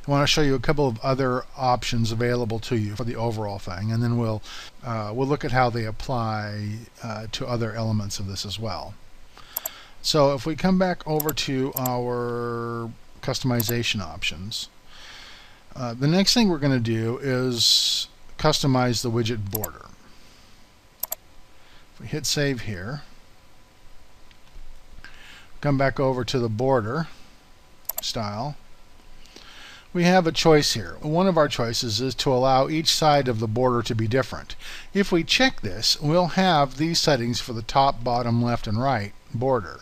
I want to show you a couple of other options available to you for the overall thing, and then we'll look at how they apply to other elements of this as well. So if we come back over to our customization options, the next thing we're going to do is customize the widget border. If we hit save here, come back over to the border style, we have a choice here. One of our choices is to allow each side of the border to be different. If we check this, we'll have these settings for the top, bottom, left, and right border.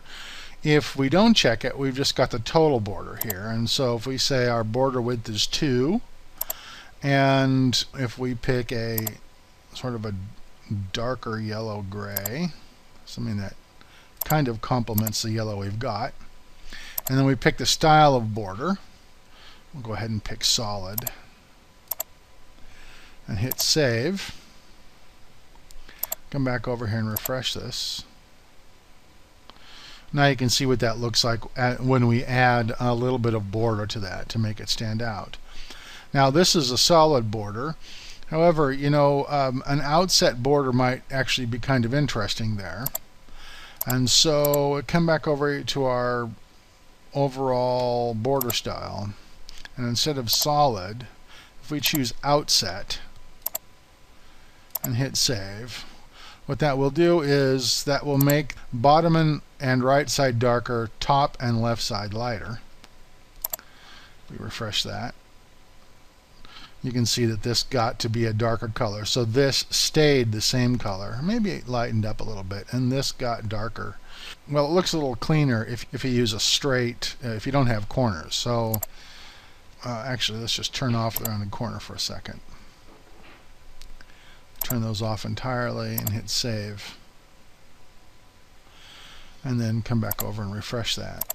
If we don't check it, we've just got the total border here. And so if we say our border width is 2, and if we pick a sort of a darker yellow gray, something that kind of complements the yellow we've got, and then we pick the style of border, we'll go ahead and pick solid and hit save. Come back over here and refresh this. Now you can see what that looks like when we add a little bit of border to that to make it stand out. Now this is a solid border. However, you know, an outset border might actually be kind of interesting there. And so come back over to our overall border style, and instead of solid, if we choose outset and hit save, what that will do is that will make bottom and right side darker, top and left side lighter. We refresh that. You can see that this got to be a darker color. So this stayed the same color. Maybe it lightened up a little bit, and this got darker. Well, it looks a little cleaner if you use a straight, if you don't have corners. So actually, let's just turn off the rounded corner for a second. Turn those off entirely and hit save. And then come back over and refresh that.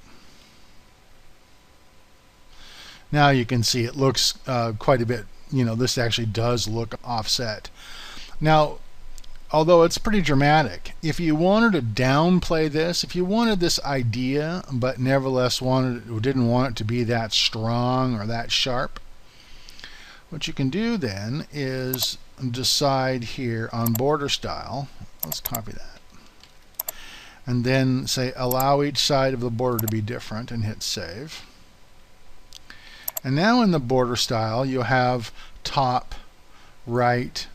Now you can see it looks quite a bit, you know, this actually does look offset. Now, although it's pretty dramatic, if you wanted to downplay this, if you wanted this idea but nevertheless didn't want it to be that strong or that sharp, what you can do then is decide here on border style, let's copy that, and then say allow each side of the border to be different and hit save. And now in the border style you have top, right,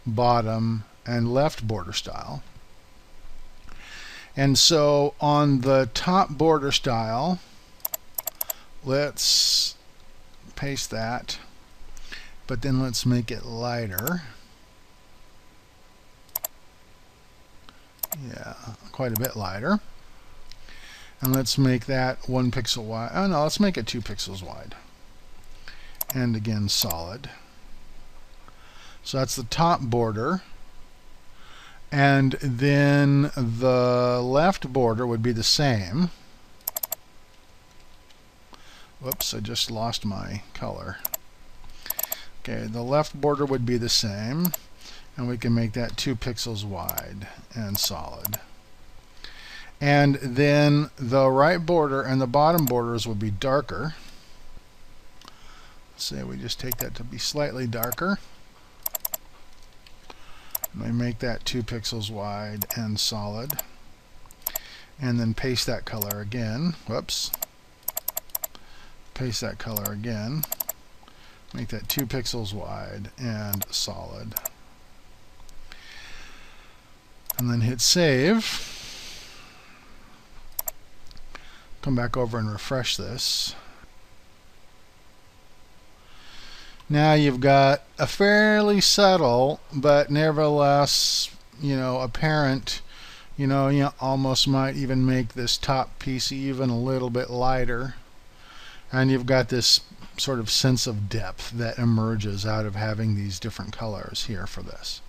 bottom, and left border style. And so on the top border style, let's paste that, but then let's make it lighter. Yeah, quite a bit lighter. And let's make that 1 pixel wide. Oh no, let's make it 2 pixels wide. And again, solid. So that's the top border. And then the left border would be the same. Whoops, I just lost my color. Okay, the left border would be the same, and we can make that 2 pixels wide and solid. And then the right border and the bottom borders would be darker. Say we just take that to be slightly darker. And we make that 2 pixels wide and solid. And then paste that color again. Whoops. Paste that color again. Make that 2 pixels wide and solid. And then hit save. Come back over and refresh this. Now you've got a fairly subtle, but nevertheless, you know, apparent, you almost might even make this top piece even a little bit lighter. And you've got this sort of sense of depth that emerges out of having these different colors here for this.